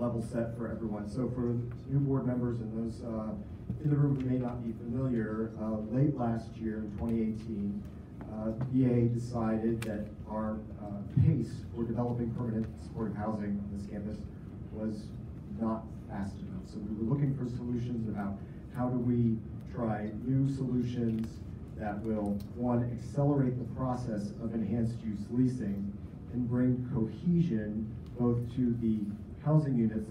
level set for everyone. So for new board members and those in the room who may not be familiar, late last year in 2018, VA decided that our pace for developing permanent supportive housing on this campus was not fast enough. So we were looking for solutions about how do we try new solutions that will, one, accelerate the process of enhanced use leasing and bring cohesion both to the housing units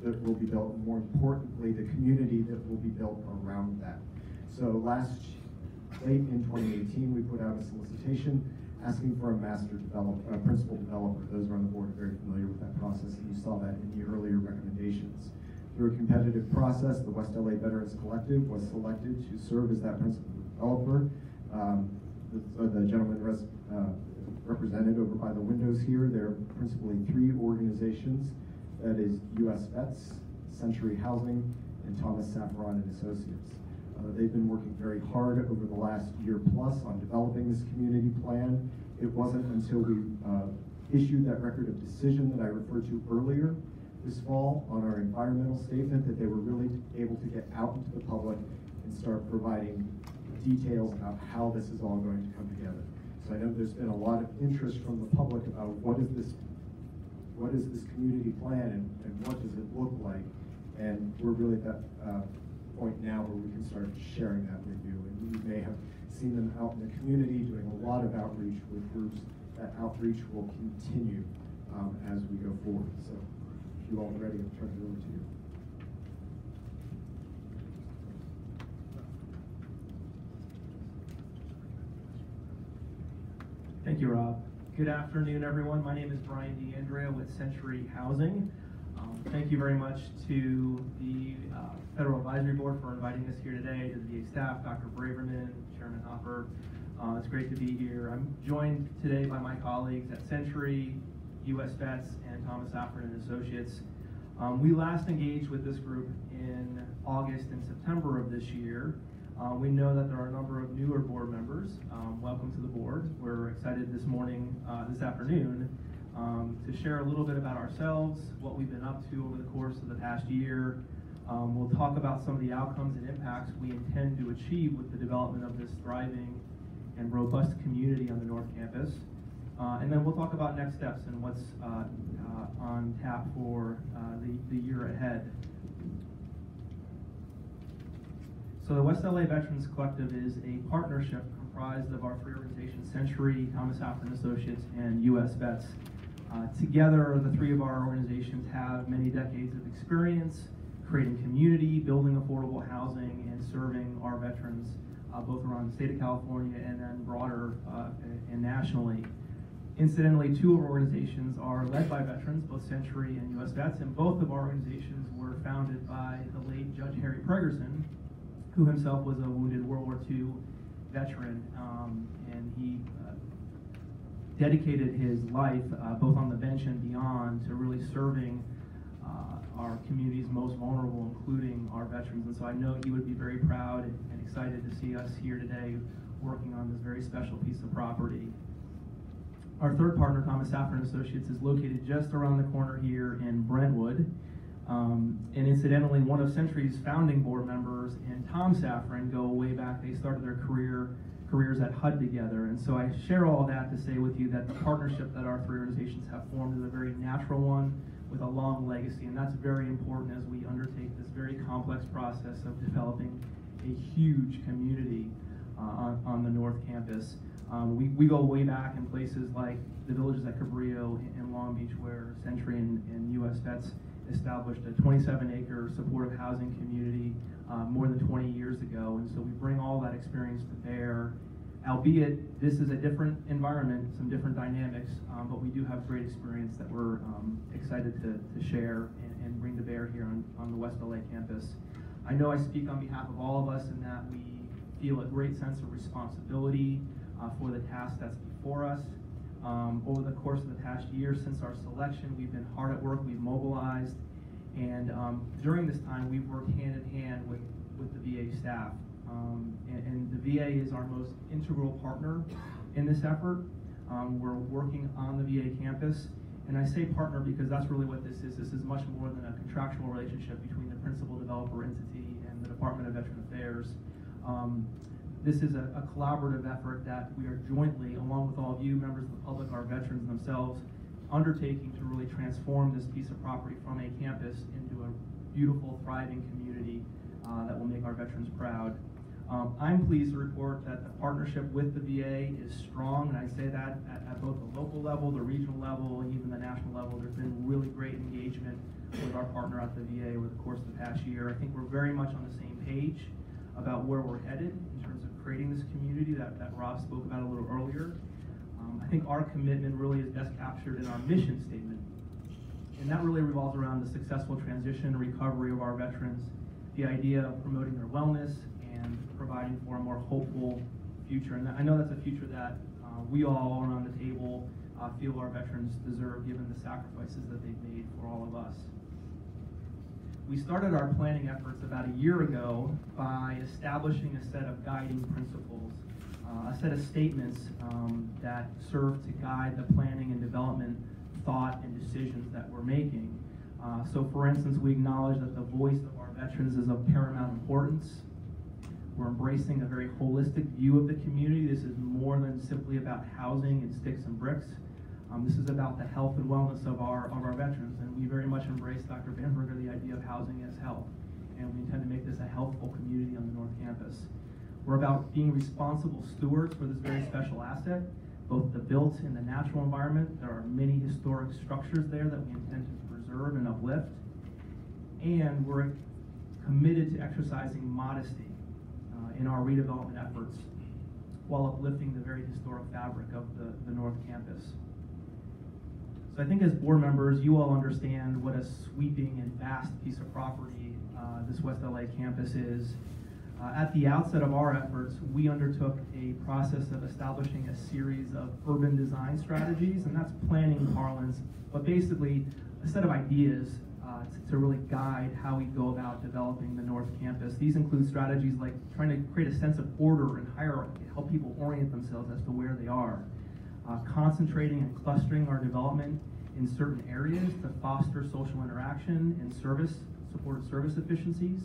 that will be built, and more importantly, the community that will be built around that. So late in 2018, we put out a solicitation asking for a principal developer. Those who are on the board are very familiar with that process, and you saw that in the earlier recommendations. Through a competitive process, the West LA Veterans Collective was selected to serve as that principal developer. The gentleman represented over by the windows here, there are principally 3 organizations. That is US Vets, Century Housing, and Thomas Saffron and Associates. They've been working very hard over the last year plus on developing this community plan. It wasn't until we issued that record of decision that I referred to earlier this fall on our environmental statement that they were really able to get out into the public and start providing details about how this is all going to come together. So I know there's been a lot of interest from the public about what is this community plan and what does it look like, and we're really at that point now where we can start sharing that with you. And you may have seen them out in the community doing a lot of outreach with groups. That outreach will continue as we go forward. So if you all are ready, I'll turn it over to you. Thank you, Rob. Good afternoon, everyone. My name is Brian DeAndrea with Century Housing. Thank you very much to the Federal Advisory Board for inviting us here today, to the VA staff, Dr. Braverman, Chairman Hopper. It's great to be here. I'm joined today by my colleagues at Century, US Vets, and Thomas Saffron and Associates. We last engaged with this group in August and September of this year. We know that there are a number of newer board members. Welcome to the board. We're excited this afternoon, to share a little bit about ourselves, what we've been up to over the course of the past year. We'll talk about some of the outcomes and impacts we intend to achieve with the development of this thriving and robust community on the North Campus. And then we'll talk about next steps and what's on tap for the year ahead. So the West LA Veterans Collective is a partnership comprised of our 3 organizations, Century, Thomas Saffron Associates, and US Vets. Together, the 3 of our organizations have many decades of experience creating community, building affordable housing, and serving our veterans, both around the state of California and then broader and nationally. Incidentally, 2 of our organizations are led by veterans, both Century and US Vets, and both of our organizations were founded by the late Judge Harry Pregerson, who himself was a wounded World War II veteran, and he dedicated his life, both on the bench and beyond, to really serving our community's most vulnerable, including our veterans. And so I know he would be very proud and excited to see us here today working on this very special piece of property. Our 3rd partner, Thomas Saffron Associates, is located just around the corner here in Brentwood. And incidentally, one of Century's founding board members and Tom Saffron go way back. They started their careers at HUD together. And so I share all that to say with you that the partnership that our 3 organizations have formed is a very natural one with a long legacy. And that's very important as we undertake this very complex process of developing a huge community on the North Campus. We go way back in places like the villages at Cabrillo and Long Beach, where Century and US Vets established a 27-acre supportive housing community more than 20 years ago. And so we bring all that experience to bear, albeit this is a different environment, some different dynamics, but we do have great experience that we're excited to share and bring to bear here on the West LA campus. I know I speak on behalf of all of us in that we feel a great sense of responsibility for the task that's before us. Over the course of the past year since our selection, we've been hard at work, we've mobilized, and during this time we've worked hand in hand with the VA staff. And the VA is our most integral partner in this effort. We're working on the VA campus, and I say partner because that's really what this is. This is much more contractual relationship between the principal developer entity and the Department of Veteran Affairs. This is a collaborative effort that we are jointly, along with all of you, members of the public, our veterans themselves, undertaking to really transform this piece of property from a campus into a beautiful, thriving community that will make our veterans proud. I'm pleased to report that the partnership with the VA is strong, and I say that at both the local level, the regional level, and even the national level. There's been really great engagement with our partner at the VA over the course of the past year. I think we're very much on the same page about where we're headed in terms of creating this community that Rob spoke about a little earlier. I think our commitment really is best captured in our mission statement, and that really revolves around the successful transition and recovery of our veterans, the idea of promoting their wellness and providing for a more hopeful future. And I know that's a future that we all around the table feel our veterans deserve, given the sacrifices that they've made for all of us. We started our planning efforts about a year ago by establishing a set of guiding principles, a set of statements that serve to guide the planning and development thought and decisions that we're making. So for instance, we acknowledge that the voice of our veterans is of paramount importance. We're embracing a very holistic view of the community. This is more than simply about housing and sticks and bricks. This is about the health and wellness of our veterans, and we very much embrace Dr. Bamberger, the idea of housing as health, and we intend to make this a healthful community on the North Campus. We're about being responsible stewards for this very special asset, both the built and the natural environment. There are many historic structures there that we intend to preserve and uplift, and we're committed to exercising modesty in our redevelopment efforts while uplifting the very historic fabric of the North Campus. So I think as board members, you all understand what a sweeping and vast piece of property this West LA campus is. At the outset of our efforts, we undertook a process of establishing a series of urban design strategies, and that's planning parlance, but basically a set of ideas to really guide how we go about developing the North Campus. These include strategies like trying to create a sense of order and hierarchy, help people orient themselves as to where they are. Concentrating and clustering our development in certain areas to foster social interaction and supported service efficiencies,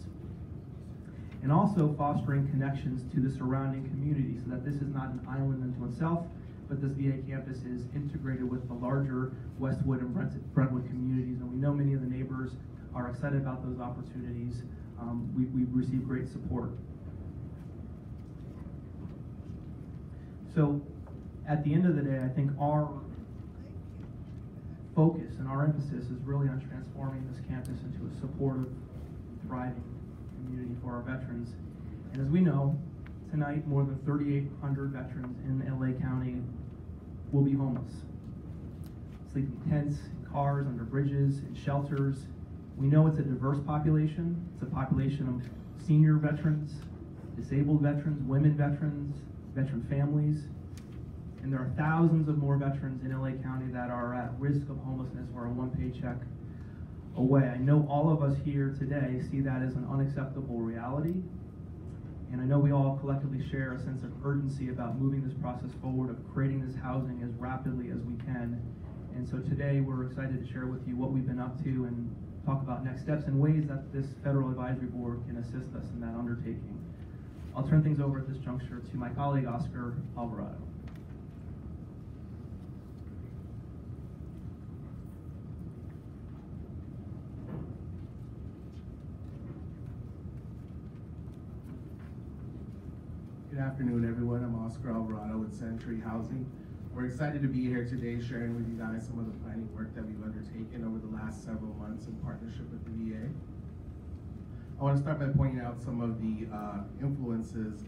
and also fostering connections to the surrounding community so that this is not an island unto itself, but this VA campus is integrated with the larger Westwood and Brentwood communities, and we know many of the neighbors are excited about those opportunities. We've received great support. So, at the end of the day, I think our focus and our emphasis is really on transforming this campus into a supportive, thriving community for our veterans. And as we know, tonight more than 3,800 veterans in LA County will be homeless, sleeping in tents, in cars, under bridges, in shelters. We know it's a diverse population. It's a population of senior veterans, disabled veterans, women veterans, veteran families. And there are thousands of more veterans in LA County that are at risk of homelessness or are one paycheck away. I know all of us here today see that as an unacceptable reality. And I know we all collectively share a sense of urgency about moving this process forward, of creating this housing as rapidly as we can. And so today we're excited to share with you what we've been up to and talk about next steps and ways that this Federal Advisory Board can assist us in that undertaking. I'll turn things over at this juncture to my colleague, Oscar Alvarado. Good afternoon, everyone. I'm Oscar Alvarado with Century Housing. We're excited to be here today sharing with you guys some of the planning work that we've undertaken over the last several months in partnership with the VA. I want to start by pointing out some of the influences,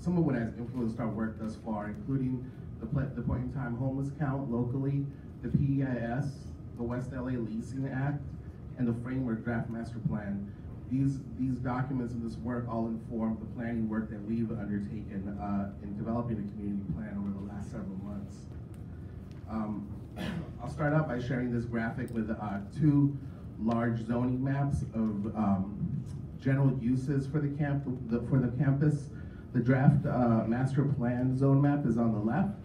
some of what has influenced our work thus far, including the point-in-time homeless count locally, the PEIS, the West LA Leasing Act, and the Framework Draft Master Plan. These documents and this work all inform the planning work that we've undertaken in developing a community plan over the last several months. I'll start out by sharing this graphic with two large zoning maps of general uses for the campus. The draft master plan zone map is on the left,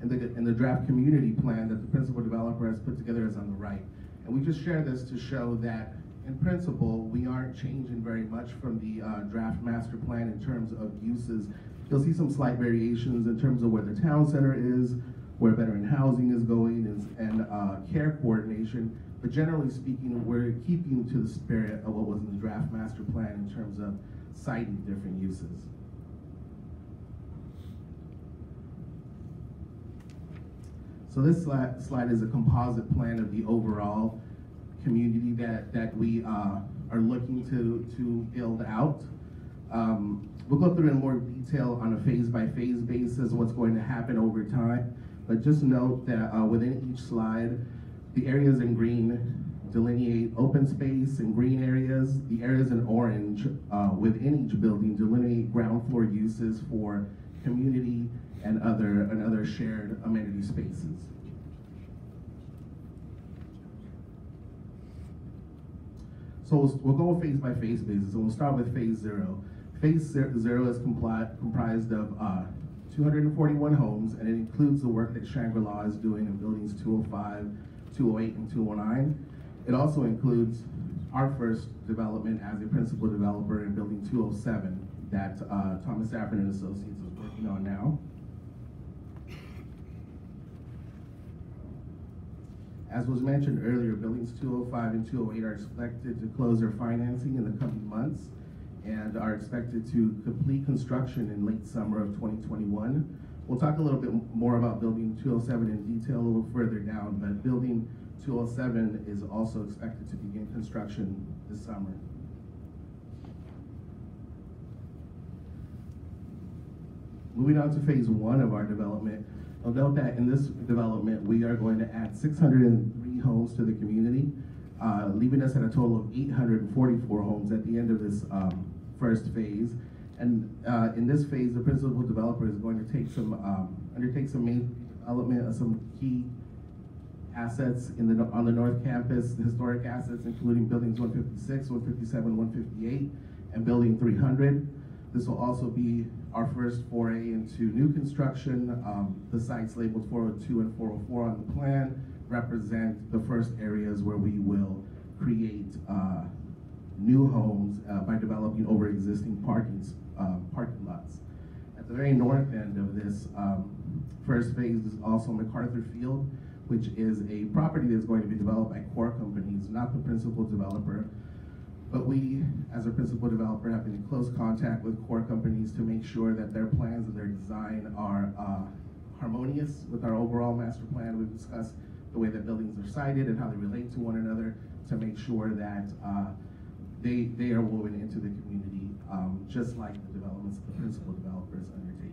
and the draft community plan that the principal developer has put together is on the right. And we just share this to show that, in principle, we aren't changing very much from the draft master plan in terms of uses. You'll see some slight variations in terms of where the town center is, where veteran housing is going, and care coordination. But generally speaking, we're keeping to the spirit of what was in the draft master plan in terms of citing different uses. So this slide is a composite plan of the overall community that we are looking to build out. We'll go through in more detail on a phase-by-phase basis what's going to happen over time, but just note that within each slide, the areas in green delineate open space and green areas. The areas in orange within each building delineate ground floor uses for community and other shared amenity spaces. So we'll go phase by phase basis, and we'll start with phase 0. Phase 0 is comprised of 241 homes, and it includes the work that Shangri-La is doing in buildings 205, 208, and 209. It also includes our first development as a principal developer in building 207 that Thomas Saffron and Associates is working on now. As was mentioned earlier, buildings 205 and 208 are expected to close their financing in the coming months and are expected to complete construction in late summer of 2021. We'll talk a little bit more about building 207 in detail a little further down, but building 207 is also expected to begin construction this summer. Moving on to phase 1 of our development, I'll note that in this development, we are going to add 603 homes to the community, leaving us at a total of 844 homes at the end of this first phase. And in this phase, the principal developer is going to undertake some main development of some key assets on the North Campus, historic assets, including buildings 156, 157, 158, and building 300. This will also be our first foray into new construction. The sites labeled 402 and 404 on the plan represent the first areas where we will create new homes by developing over existing parking lots. At the very north end of this first phase is also MacArthur Field, which is a property that's going to be developed by core companies, not the principal developer. But we, as a principal developer, have been in close contact with core companies to make sure that their plans and their design are harmonious with our overall master plan. We've discussed the way that buildings are sited and how they relate to one another to make sure that they are woven into the community, just like the developments the principal developers undertake.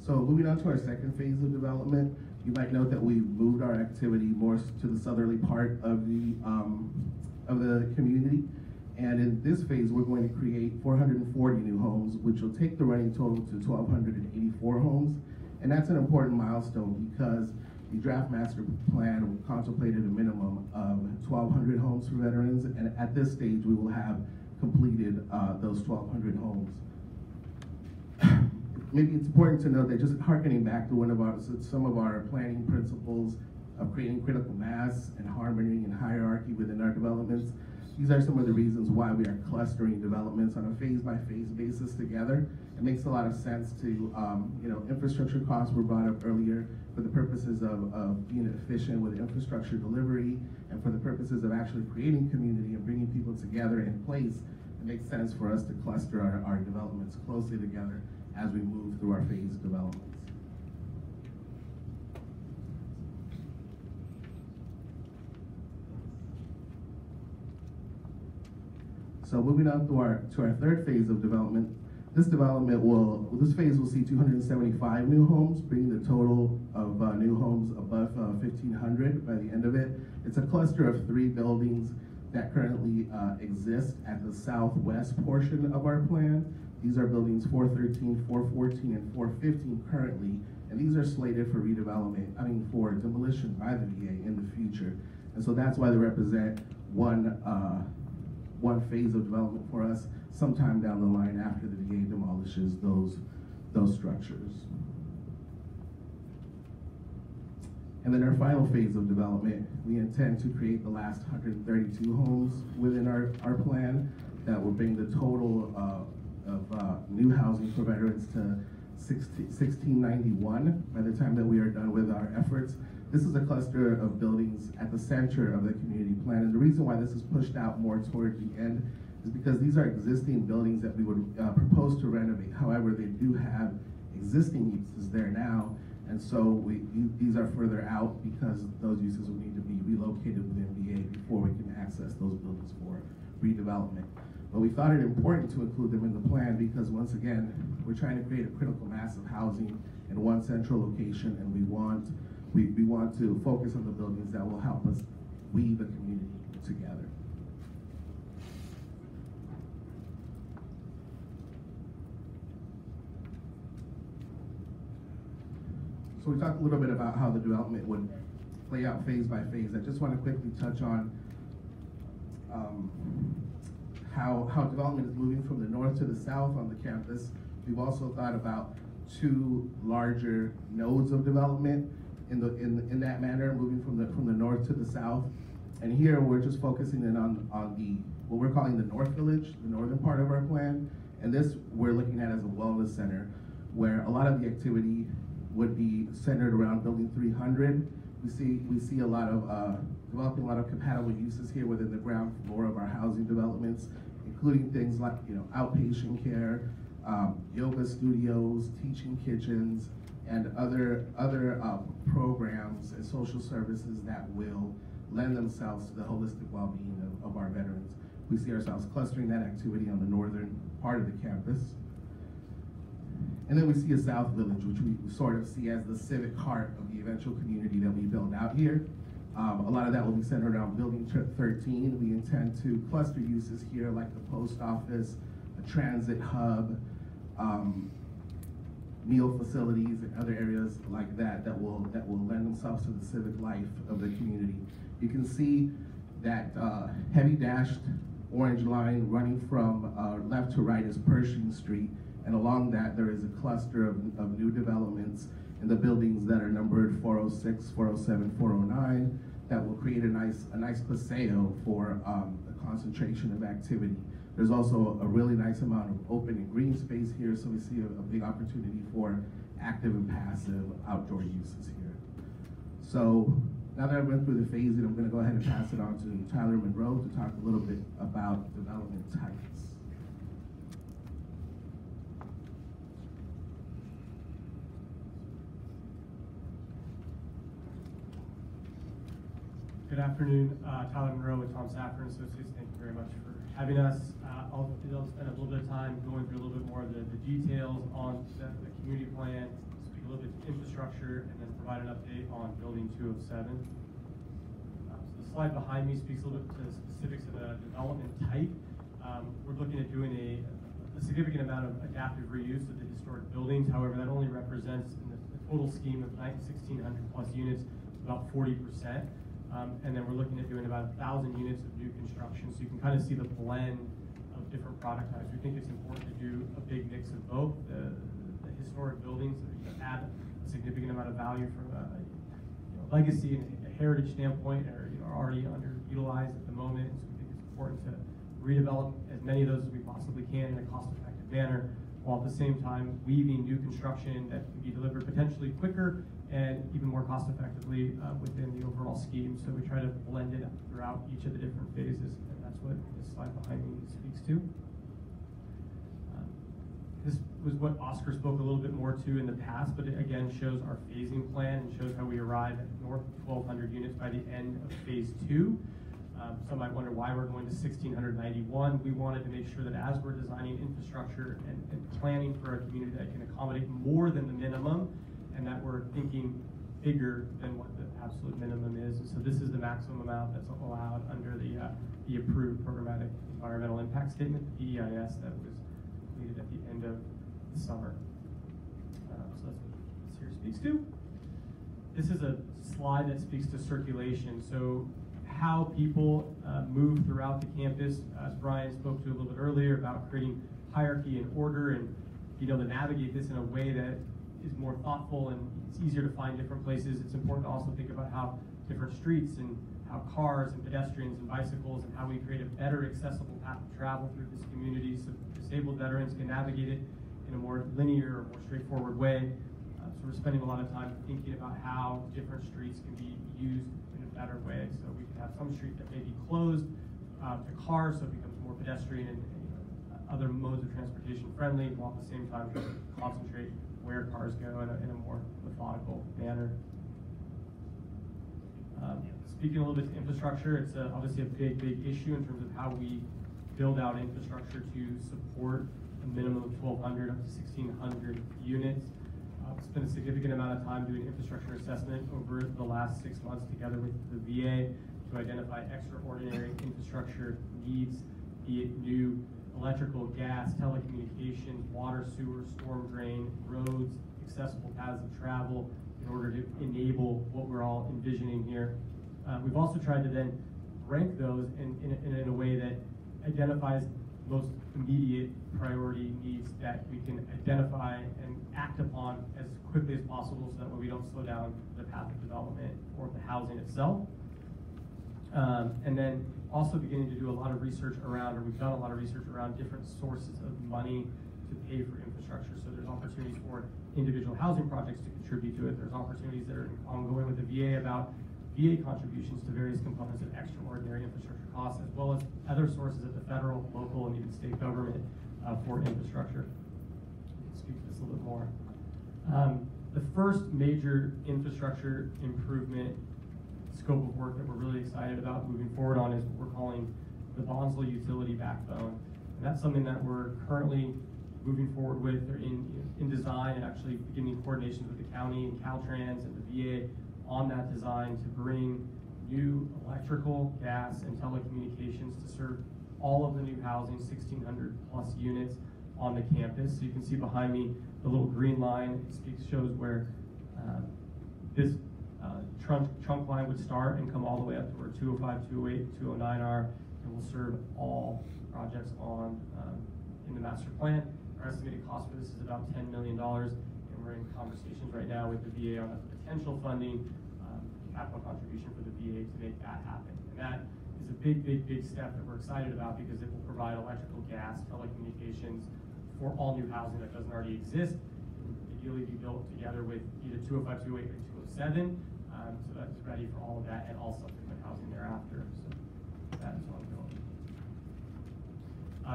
So moving on to our second phase of development, you might note that we moved our activity more to the southerly part of the community. And in this phase, we're going to create 440 new homes, which will take the running total to 1,284 homes. And that's an important milestone because the draft master plan contemplated a minimum of 1,200 homes for veterans. And at this stage, we will have completed those 1,200 homes. Maybe it's important to note that just hearkening back to some of our planning principles of creating critical mass and harmony and hierarchy within our developments, these are some of the reasons why we are clustering developments on a phase-by-phase basis together. It makes a lot of sense to, infrastructure costs were brought up earlier for the purposes of being efficient with infrastructure delivery and for the purposes of actually creating community and bringing people together in place. It makes sense for us to cluster our developments closely together as we move through our phase developments. So moving on to our third phase of development, this phase will see 275 new homes, bringing the total of new homes above 1,500 by the end of it. It's a cluster of 3 buildings that currently exist at the southwest portion of our plan. These are buildings 413, 414, and 415 currently, and these are slated for for demolition by the VA in the future. And so that's why they represent one phase of development for us sometime down the line after the VA demolishes those those structures. And then our final phase of development, we intend to create the last 132 homes within our plan that will bring the total of new housing for veterans to 1691 by the time that we are done with our efforts. This is a cluster of buildings at the center of the community plan, and the reason why this is pushed out more toward the end is because these are existing buildings that we would propose to renovate. However, they do have existing uses there now, and so these are further out because those uses will need to be relocated within VA before we can access those buildings for redevelopment. But we thought it important to include them in the plan because, once again, we're trying to create a critical mass of housing in one central location, and we want to focus on the buildings that will help us weave the community together. So we talked a little bit about how the development would play out phase by phase. I just want to quickly touch on how development is moving from the north to the south on the campus. We've also thought about two larger nodes of development in that manner, moving from the north to the south. And here we're just focusing in on what we're calling the North Village, the northern part of our plan. And this we're looking at as a wellness center, where a lot of the activity would be centered around building 300. We see a lot of developing a lot of compatible uses here within the ground floor of our housing developments, including things like outpatient care, yoga studios, teaching kitchens, and other programs and social services that will lend themselves to the holistic well-being of our veterans. We see ourselves clustering that activity on the northern part of the campus. And then we see a South Village, which we sort of see as the civic heart of the eventual community that we build out here. A lot of that will be centered around Building 13. We intend to cluster uses here like the post office, a transit hub, meal facilities, and other areas like that that will lend themselves to the civic life of the community. You can see that heavy dashed orange line running from left to right is Pershing Street, and along that there is a cluster of new developments in the buildings that are numbered 406, 407, 409 that will create a nice paseo for a concentration of activity. There's also a really nice amount of open and green space here, so we see a big opportunity for active and passive outdoor uses here. So now that I went through the phasing, I'm going to go ahead and pass it on to Tyler Monroe to talk a little bit about development types. Good afternoon, Tyler Monroe with Tom Saffer & Associates. Thank you very much for having us. I'll spend a little bit of time going through a little bit more of the details on the community plan, speak a little bit to infrastructure, and then provide an update on Building 207. So the slide behind me speaks a little bit to the specifics of the development type. We're looking at doing a significant amount of adaptive reuse of the historic buildings. However, that only represents in the total scheme of 1,600 plus units, about 40%. And then we're looking at doing about 1,000 units of new construction, so you can kind of see the blend of different product types. We think it's important to do a big mix of both. The historic buildings that add a significant amount of value from a legacy and a heritage standpoint are already underutilized at the moment, so we think it's important to redevelop as many of those as we possibly can in a cost-effective manner, while at the same time weaving new construction that can be delivered potentially quicker and even more cost effectively within the overall scheme. So we try to blend it throughout each of the different phases, and that's what this slide behind me speaks to. This was what Oscar spoke a little bit more to in the past, but it again shows our phasing plan and shows how we arrive at north of 1,200 units by the end of phase 2. Some might wonder why we're going to 1,691. We wanted to make sure that as we're designing infrastructure and planning for a community that can accommodate more than the minimum, and that we're thinking bigger than what the absolute minimum is. And so this is the maximum amount that's allowed under the approved programmatic environmental impact statement, the EIS, that was completed at the end of the summer. So that's what this here speaks to. This is a slide that speaks to circulation. So how people move throughout the campus, as Brian spoke to a little bit earlier about creating hierarchy and order and being able to navigate this in a way that is more thoughtful and it's easier to find different places. It's important to also think about how different streets and how cars and pedestrians and bicycles and how we create a better accessible path to travel through this community so disabled veterans can navigate it in a more linear or more straightforward way. So we're spending a lot of time thinking about how different streets can be used in a better way. So we can have some streets that may be closed to cars, so it becomes more pedestrian and other modes of transportation friendly, while at the same time concentrate where cars go in a more methodical manner. Speaking a little bit to infrastructure, it's obviously a big issue in terms of how we build out infrastructure to support a minimum of 1,200 up to 1,600 units. Spent a significant amount of time doing infrastructure assessment over the last 6 months together with the VA to identify extraordinary infrastructure needs, be it new electrical, gas, telecommunications, water, sewer, storm drain, roads, accessible paths of travel in order to enable what we're all envisioning here. We've also tried to then rank those in a way that identifies most immediate priority needs that we can identify and act upon as quickly as possible so that way we don't slow down the path of development or the housing itself. And then also beginning to do a lot of research around, or we've done a lot of research around different sources of money to pay for infrastructure. So there's opportunities for individual housing projects to contribute to it. There's opportunities that are ongoing with the VA about VA contributions to various components of extraordinary infrastructure costs, as well as other sources at the federal, local, and even state government for infrastructure. I can speak to this a little bit more. The first major infrastructure improvement scope of work that we're really excited about moving forward on is what we're calling the Bonsall Utility Backbone. And that's something that we're currently moving forward with. They're in design and actually beginning coordinations with the county and Caltrans and the VA on that design to bring new electrical, gas, and telecommunications to serve all of the new housing, 1,600 plus units on the campus. So you can see behind me the little green line shows where this trunk line would start and come all the way up to where 205, 208, 209 are, and will serve all projects on in the master plan. Our estimated cost for this is about $10 million, and we're in conversations right now with the VA on a potential funding capital contribution for the VA to make that happen. And that is a big step that we're excited about because it will provide electrical, gas, telecommunications for all new housing that doesn't already exist. It would ideally be built together with either 205, 208, or 207. So that's ready for all of that and all subsequent housing thereafter. So that is ongoing.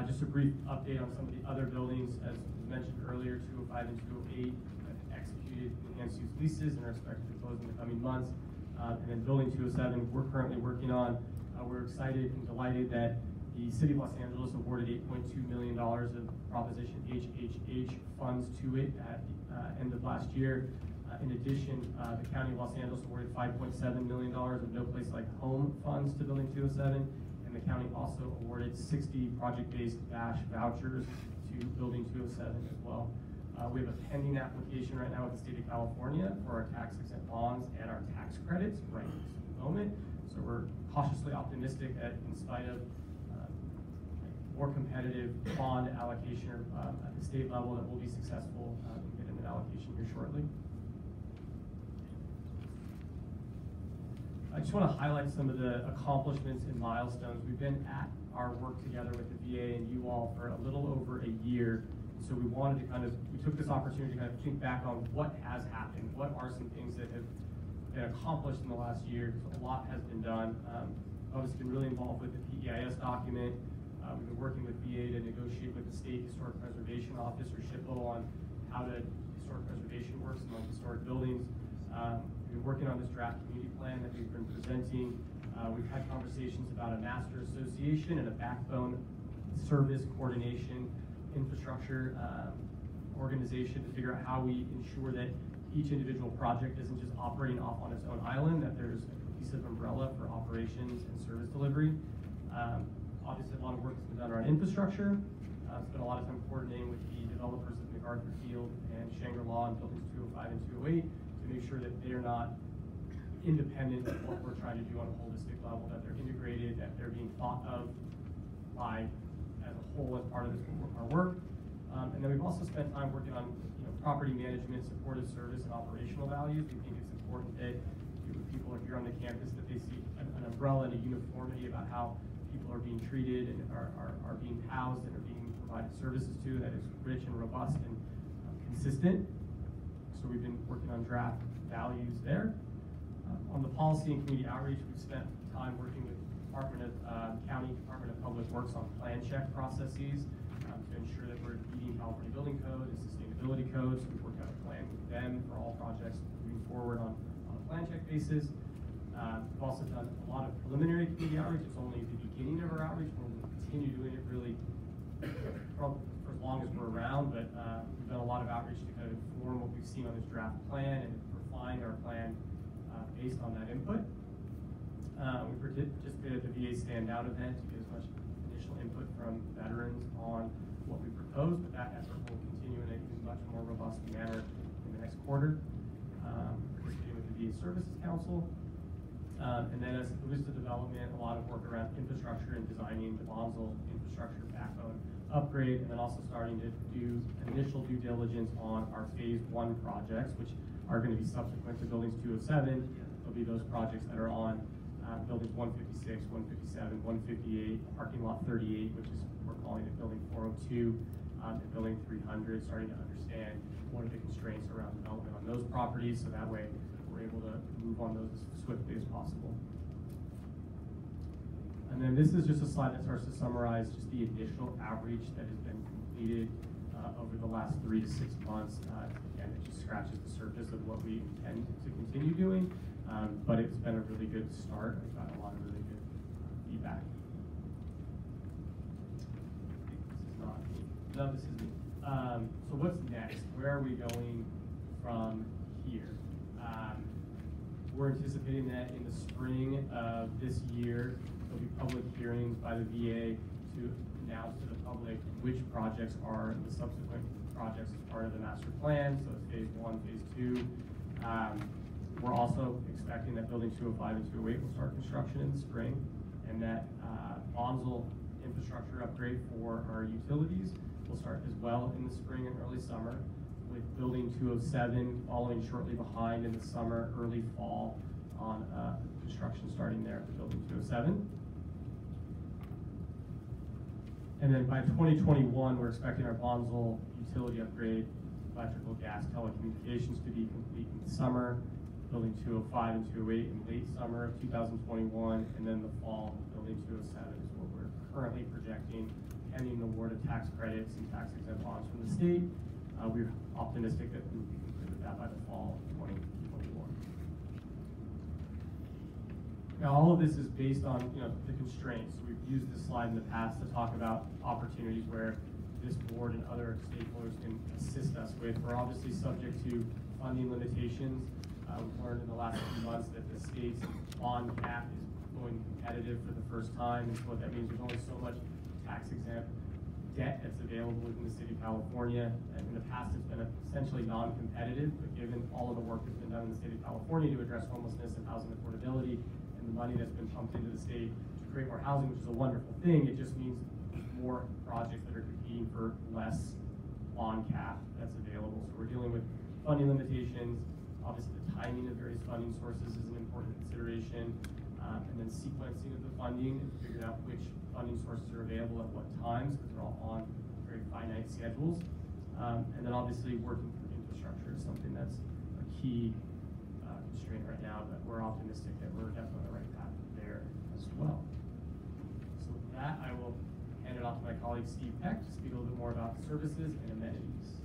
Just a brief update on some of the other buildings. As was mentioned earlier, 205 and 208 have executed enhanced use leases and are expected to close in the coming months. And then building 207, we're currently working on. We're excited and delighted that the City of Los Angeles awarded $8.2 million of Proposition HHH funds to it at the end of last year. In addition, the County of Los Angeles awarded $5.7 million of No Place Like Home funds to Building 207, and the county also awarded 60 project-based BASH vouchers to Building 207 as well. We have a pending application right now with the state of California for our tax-exempt bonds and our tax credits right at this moment. So we're cautiously optimistic that in spite of more competitive bond allocation at the state level, that we'll be successful in getting an allocation here shortly. I just want to highlight some of the accomplishments and milestones. We've been at our work together with the VA and you all for a little over a year. So we wanted to we took this opportunity to kind of think back on what has happened, what are some things that have been accomplished in the last year, because a lot has been done. Obviously been really involved with the PEIS document. We've been working with VA to negotiate with the State Historic Preservation Office, or SHPO, on how historic preservation works among historic buildings. We've been working on this draft community plan that we've been presenting. We've had conversations about a master association and a backbone service coordination infrastructure organization to figure out how we ensure that each individual project isn't just operating off on its own island, that there's a cohesive umbrella for operations and service delivery. Obviously, a lot of work has been done around infrastructure. Spent a lot of time coordinating with the developers of MacArthur Field and Shangri-La and buildings 205 and 208 to make sure that they're not independent of what we're trying to do on a holistic level, that they're integrated, that they're being thought of by as a whole as part of our work. And then we've also spent time working on property management, supportive service, and operational values. We think it's important that people are here on the campus that they see an umbrella and a uniformity about how people are being treated and are being housed and are being provided services to that is rich and robust and consistent. So we've been working on draft values there. On the policy and community outreach, we've spent time working with County Department of Public Works on plan check processes to ensure that we're meeting California Building Code and sustainability codes. So we've worked out a plan with them for all projects moving forward on a plan check basis. We've also done a lot of preliminary community outreach. It's only the beginning of our outreach. We'll continue doing it really for as long as we're around, but we've done a lot of outreach to kind of inform what we've seen on this draft plan and refine our plan based on that input. We participated at the VA Standout event to get as much initial input from veterans on what we proposed, but that effort will continue in a much more robust manner in the next quarter. Participating with the VA Services Council. And then as it moves to development, a lot of work around infrastructure and designing the Bonzel infrastructure backbone upgrade, and then also starting to do initial due diligence on our phase 1 projects, which are going to be subsequent to buildings 207. There'll be those projects that are on buildings 156, 157, 158, parking lot 38, which is, we're calling it building 402, and building 300, starting to understand what are the constraints around development on those properties, so that way we're able to move on those as swiftly as possible. And then this is just a slide that starts to summarize just the initial outreach that has been completed over the last 3 to 6 months. Again, it just scratches the surface of what we intend to continue doing, but it's been a really good start. We've got a lot of really good feedback. This is me. So what's next? Where are we going from here? We're anticipating that in the spring of this year, there'll be public hearings by the VA to announce to the public which projects are the subsequent projects as part of the master plan. So it's phase 1, phase 2. We're also expecting that building 205 and 208 will start construction in the spring, and that Bonzel infrastructure upgrade for our utilities will start as well in the spring and early summer, with building 207 following shortly behind in the summer, early fall on construction starting there for building 207. And then by 2021, we're expecting our Bonzel utility upgrade, electrical, gas, telecommunications to be complete in the summer, building 205 and 208 in late summer of 2021, and then the fall, building 207 is what we're currently projecting, pending the award of tax credits and tax exempt bonds from the state. We're optimistic that we will be completed with that by the fall of 2021. Now, all of this is based on the constraints. We've used this slide in the past to talk about opportunities where this board and other stakeholders can assist us with. We're obviously subject to funding limitations. We've learned in the last few months that the state's bond cap is going competitive for the first time, and so what that means, there's only so much tax-exempt debt that's available within the state of California. And in the past, it's been essentially non-competitive, but given all of the work that's been done in the state of California to address homelessness and housing affordability, and the money that's been pumped into the state to create more housing, which is a wonderful thing, it just means more projects that are competing for less bond cap that's available. So we're dealing with funding limitations. Obviously, the timing of various funding sources is an important consideration, and then sequencing of the funding and figuring out which funding sources are available at what times, because they're all on very finite schedules. And then obviously working through infrastructure is something that's a key constraint right now, but we're optimistic that we're definitely on the right path there as well. So with that, I will hand it off to my colleague Steve Peck to speak a little bit more about services and amenities.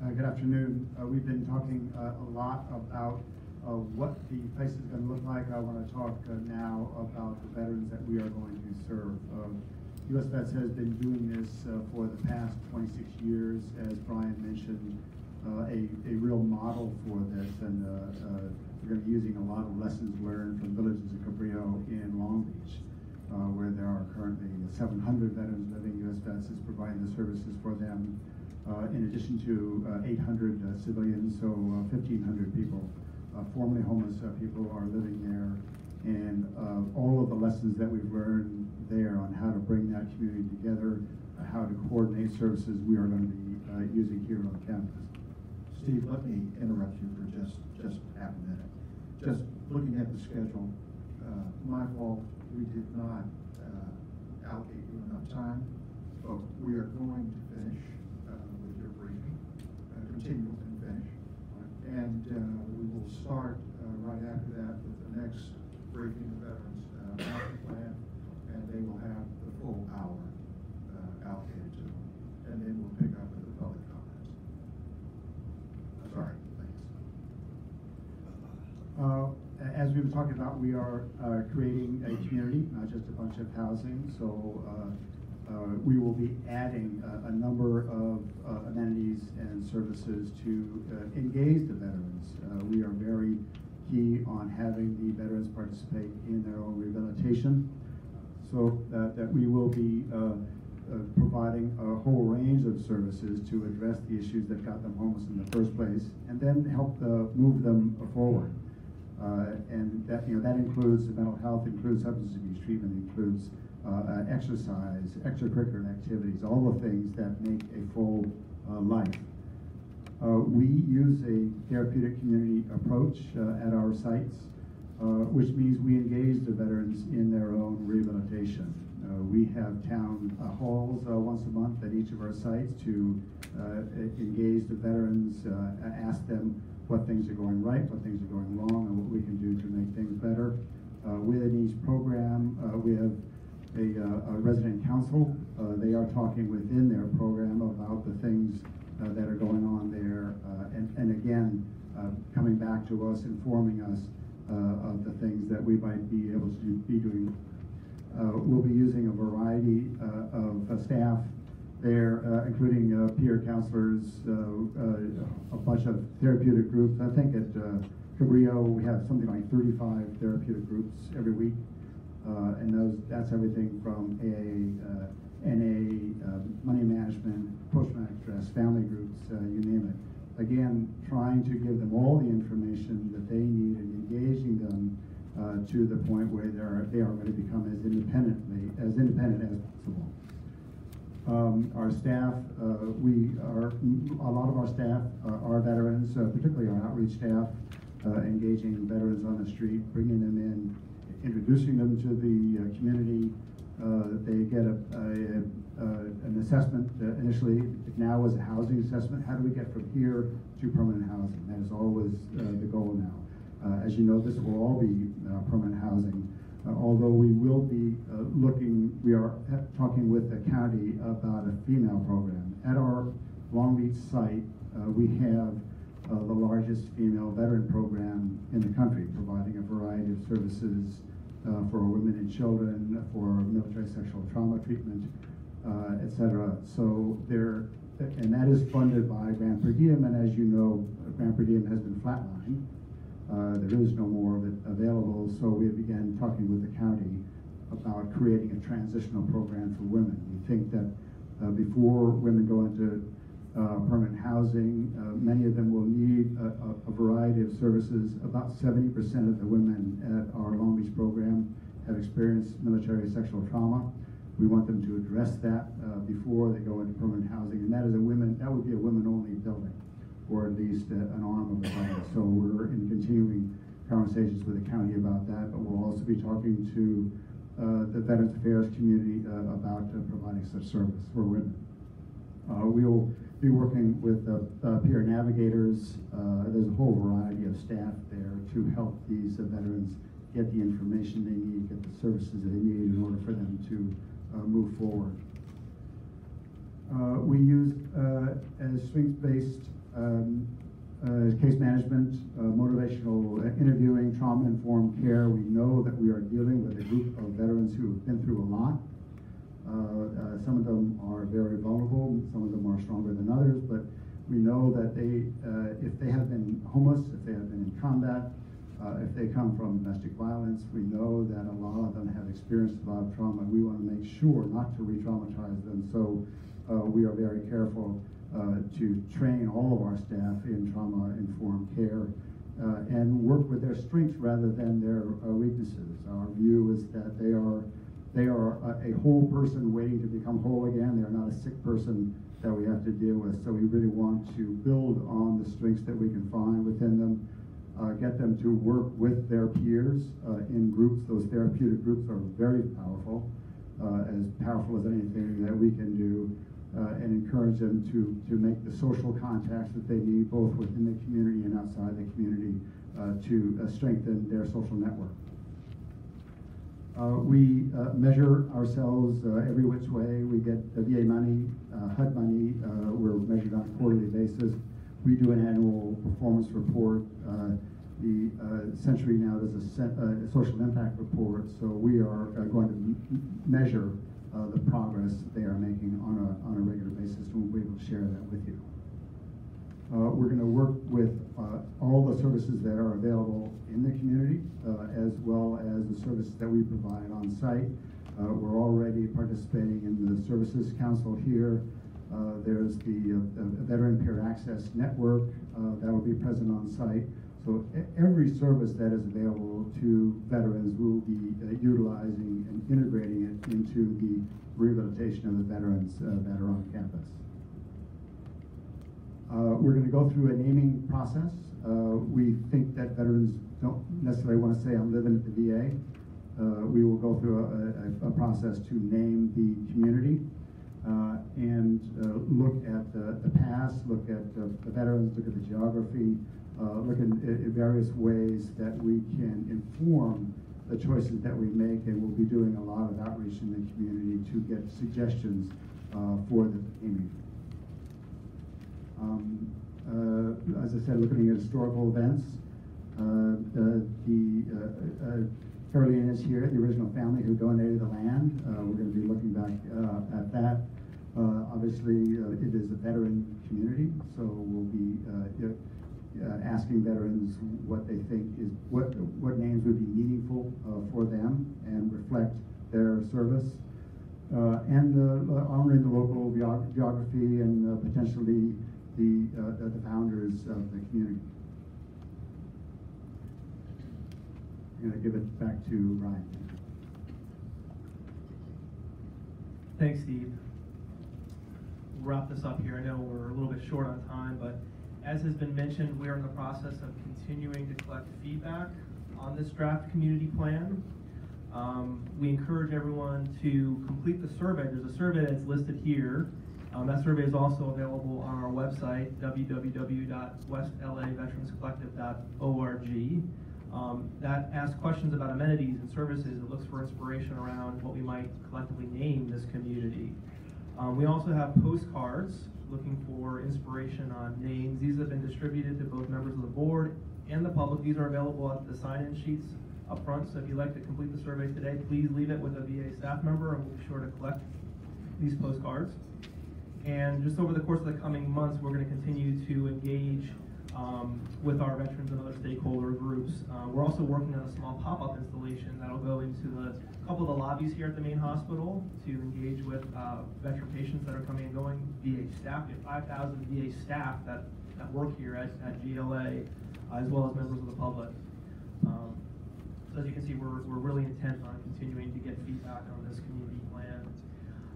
Good afternoon. We've been talking a lot about what the place is going to look like. I want to talk now about the veterans that we are going to serve. U.S. Vets has been doing this for the past 26 years, as Brian mentioned, a real model for this, and we're going to be using a lot of lessons learned from villages of Cabrillo in Long Beach, where there are currently 700 veterans living. U.S. Vets is providing the services for them, in addition to 800 civilians, so 1,500 people. Formerly homeless people are living there, And all of the lessons that we've learned there on how to bring that community together, how to coordinate services, we are going to be using here on campus. Steve, let me interrupt you for just half a minute. Just looking at the schedule, my fault, we did not allocate you enough time, but we are going to finish with your briefing, continue and finish. And we will start right after that with the next briefing of Veterans Master Plan, and they will have the full hour allocated to them. And then we'll pick up with the public comments. Sorry, thanks. As we were talking about, we are creating a community, not just a bunch of housing. So we will be adding a number of amenities and services to engage the veterans. We are very key on having the veterans participate in their own rehabilitation, so that we will be providing a whole range of services to address the issues that got them homeless in the first place, and then help move them forward. And that includes the mental health, includes substance abuse treatment, includes exercise, extracurricular activities, all the things that make a full life. We use a therapeutic community approach at our sites, which means we engage the veterans in their own rehabilitation. We have town halls once a month at each of our sites to engage the veterans, ask them what things are going right, what things are going wrong, and what we can do to make things better. Within each program, we have a resident council. They are talking within their program about the things that are going on there, and again, coming back to us, informing us of the things that we might be able to be doing. We'll be using a variety of staff there, including peer counselors, a bunch of therapeutic groups. I think at Cabrillo we have something like 35 therapeutic groups every week, and that's everything from AA, NA, money management, post-traumatic stress, family groups, you name it. Again, trying to give them all the information that they need and engaging them to the point where they are going to become as independent as possible. Our staff, a lot of our staff are veterans, particularly our outreach staff, engaging veterans on the street, bringing them in, introducing them to the community. They get an assessment initially. Now is a housing assessment. How do we get from here to permanent housing? That is always the goal now. As you know, this will all be permanent housing. Although we will be we are talking with the county about a female program. At our Long Beach site, we have the largest female veteran program in the country, providing a variety of services for women and children, for military sexual trauma treatment, etc. So and that is funded by grant per diem, and as you know, grant per diem has been flatlined. There is no more of it available, so we began talking with the county about creating a transitional program for women. We think that before women go into permanent housing, many of them will need a variety of services. About 70% of the women at our Long Beach program have experienced military sexual trauma. We want them to address that before they go into permanent housing, and that would be a women-only building, or at least an arm of the building. So we're in continuing conversations with the county about that, but we'll also be talking to the Veterans Affairs community about providing such service for women. We'll be working with peer navigators. There's a whole variety of staff there to help these veterans get the information they need, get the services they need in order for them to move forward. We use as strengths-based case management, motivational interviewing, trauma-informed care. We know that we are dealing with a group of veterans who have been through a lot. Some of them are very vulnerable, some of them are stronger than others, but we know that if they have been homeless, if they have been in combat, if they come from domestic violence, we know that a lot of them have experienced a lot of trauma. We want to make sure not to re-traumatize them, so we are very careful to train all of our staff in trauma-informed care. and work with their strengths rather than their weaknesses. Our view is that they are a whole person waiting to become whole again. They are not a sick person that we have to deal with. So we really want to build on the strengths that we can find within them, get them to work with their peers in groups. Those therapeutic groups are very powerful as anything that we can do, and encourage them to make the social contacts that they need both within the community and outside the community to strengthen their social network. We measure ourselves every which way. We get the VA money, HUD money. We're measured on a quarterly basis. We do an annual performance report. The Century now does a social impact report, so we are going to measure the progress they are making on a regular basis, and we'll be able to share that with you. We're going to work with all the services that are available in the community, as well as the services that we provide on site. We're already participating in the Services Council here. There's the Veteran Peer Access Network that will be present on site. So every service that is available to veterans will be utilizing and integrating it into the rehabilitation of the veterans that are on campus. We're going to go through a naming process. We think that veterans don't necessarily want to say, I'm living at the VA. We will go through a process to name the community and look at the past, look at the veterans, look at the geography, look at various ways that we can inform the choices that we make, and we'll be doing a lot of outreach in the community to get suggestions for the naming. As I said, looking at historical events, Caroline is here, the original family who donated the land. We're going to be looking back at that. Obviously, it is a veteran community, so we'll be asking veterans what they think is what names would be meaningful for them and reflect their service, and honoring the local geography and potentially the founders of the community. I'm going to give it back to Ryan. Thanks, Steve. We'll wrap this up here. I know we're a little bit short on time, but as has been mentioned, we are in the process of continuing to collect feedback on this draft community plan. We encourage everyone to complete the survey. There's a survey that's listed here. That survey is also available on our website, www.westlaveteranscollective.org. That asks questions about amenities and services. It looks for inspiration around what we might collectively name this community. We also have postcards looking for inspiration on names. These have been distributed to both members of the board and the public. These are available at the sign-in sheets up front, so if you'd like to complete the survey today, please leave it with a VA staff member, and we'll be sure to collect these postcards. And just over the course of the coming months, we're going to continue to engage with our veterans and other stakeholder groups. We're also working on a small pop-up installation that'll go into a couple of the lobbies here at the main hospital to engage with veteran patients that are coming and going. VA staff, we have 5,000 VA staff that work here at GLA, as well as members of the public. So as you can see, we're really intent on continuing to get feedback on this community plan.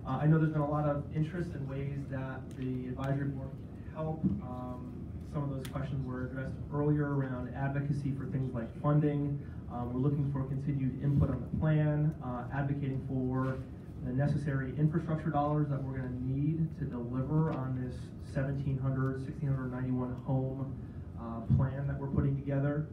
I know there's been a lot of interest in ways that the advisory board can help. Some of those questions were addressed earlier around advocacy for things like funding. We're looking for continued input on the plan, advocating for the necessary infrastructure dollars that we're going to need to deliver on this 1,691 home plan that we're putting together.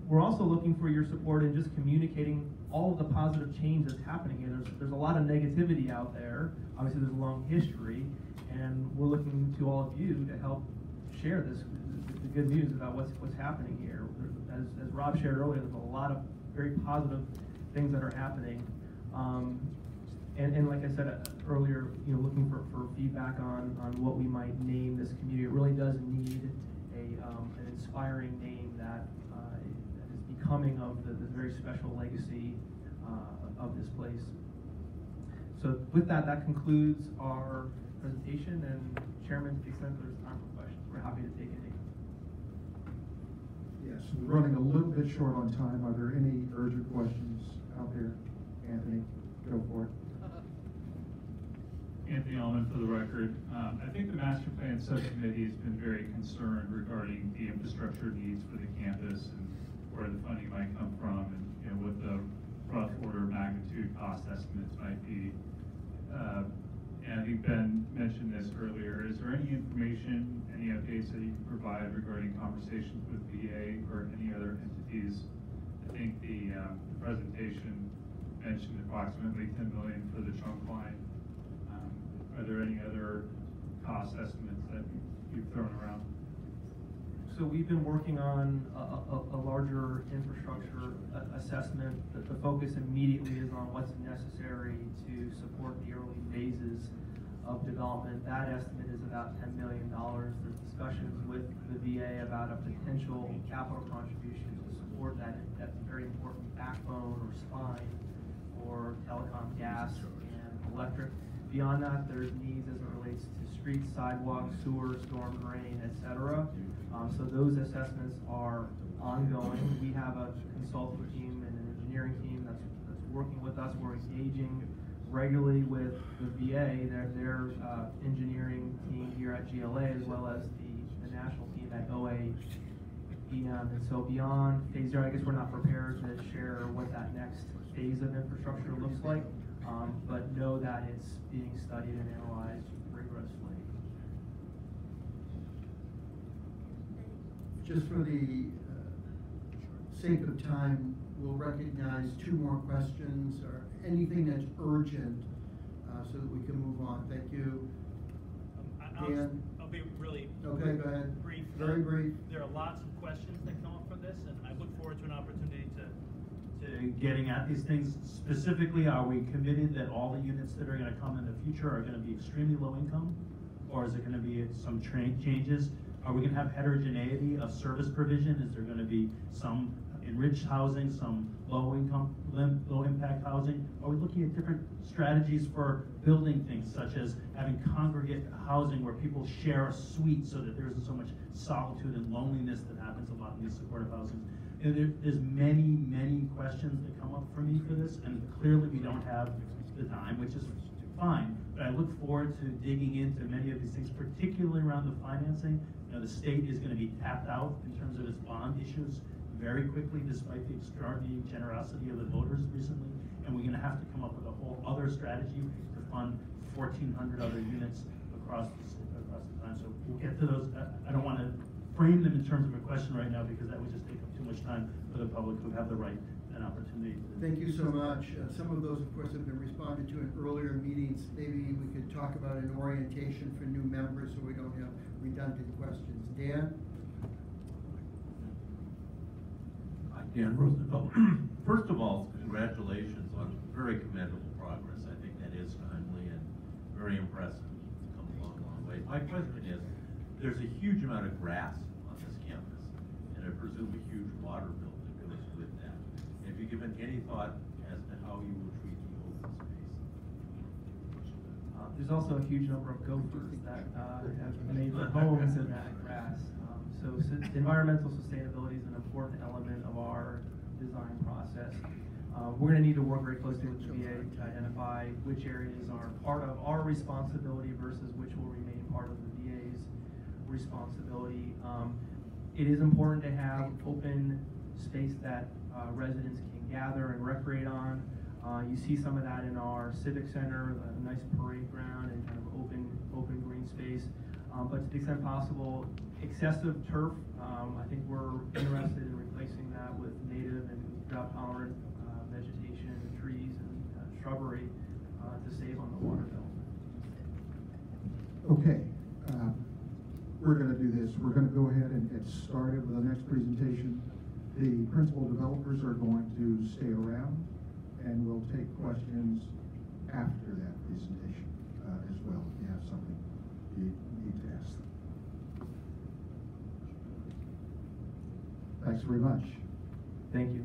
We're also looking for your support in just communicating all of the positive change that's happening here. There's a lot of negativity out there. Obviously, there's a long history, and we're looking to all of you to help share the good news about what's happening here. As Rob shared earlier, there's a lot of very positive things that are happening. And like I said earlier, looking for feedback on what we might name this community. It really does need an inspiring name that is becoming of the very special legacy of this place. So with that concludes our presentation, and Chairman, to the extent there's time for questions, we're happy to take any. Yes, we're running a little bit short on time. Are there any urgent questions out there? Anthony, go for it. Anthony Allman for the record. I think the master plan subcommittee has been very concerned regarding the infrastructure needs for the campus and where the funding might come from, and what the rough order of magnitude cost estimates might be. And I think Ben mentioned this earlier. Is there any information, any updates that you can provide regarding conversations with VA or any other entities? I think the presentation mentioned approximately $10 million for the trunk line. Are there any other cost estimates that you've thrown around? So we've been working on a larger infrastructure assessment. The focus immediately is on what's necessary to support the early phases of development. That estimate is about $10 million. There's discussions with the VA about a potential capital contribution to support that very important backbone or spine for telecom, gas, and electric. Beyond that, there's needs as it relates to streets, sidewalks, sewer, storm drain, etc. So those assessments are ongoing. We have a consulting team and an engineering team that's working with us. We're engaging regularly with the VA, their engineering team here at GLA, as well as the national team at OAEM. And so beyond phase 0, I guess we're not prepared to share what that next phase of infrastructure looks like. But know that it's being studied and analyzed rigorously. Just for the sake of time, we'll recognize 2 more questions or anything that's urgent so that we can move on. Thank you. Dan? I'll be really okay, go ahead. Brief. Very brief. There are lots of questions that come up from this, and I look forward to an opportunity to getting at these things. Specifically, are we committed that all the units that are going to come in the future are going to be extremely low income? Or is it going to be some changes? Are we going to have heterogeneity of service provision? Is there going to be some enriched housing, some low impact housing? Are we looking at different strategies for building things, such as having congregate housing where people share a suite so that there isn't so much solitude and loneliness that happens a lot in these supportive housing? There's many questions that come up for me for this, and clearly we don't have the time, which is fine. But I look forward to digging into many of these things, particularly around the financing. The state is going to be tapped out in terms of its bond issues very quickly, despite the extraordinary generosity of the voters recently. And we're going to have to come up with a whole other strategy to fund 1,400 other units across the time. So we'll get to those. I don't want to frame them in terms of a question right now, because that would just take up too much time for the public who have the right and opportunity. Thank you so much. Some of those, of course, have been responded to in earlier meetings. Maybe we could talk about an orientation for new members so we don't have redundant questions. Dan? Hi, Dan Rosenfeld. First of all, congratulations on very commendable progress. I think that is timely and very impressive. It's come a long way. My question is, there's a huge amount of grass on this campus, and I presume a huge water bill that goes with that. Have you given any thought as to how you will treat the open space? There's also a huge number of gophers that have made their homes in that grass. So environmental sustainability is an important element of our design process. We're going to need to work very closely with the VA to identify which areas are part of our responsibility versus which will remain part of the VA's responsibility. It is important to have open space that residents can gather and recreate on. You see some of that in our civic center, a nice parade ground and kind of open green space. But to the extent possible, excessive turf, I think we're interested in replacing that with native and drought-tolerant vegetation, trees, and shrubbery to save on the water bill. Okay. We're going to do this. We're going to go ahead and get started with the next presentation. The principal developers are going to stay around, and we'll take questions after that presentation as well. If you have something you need to ask them. Thanks very much. Thank you.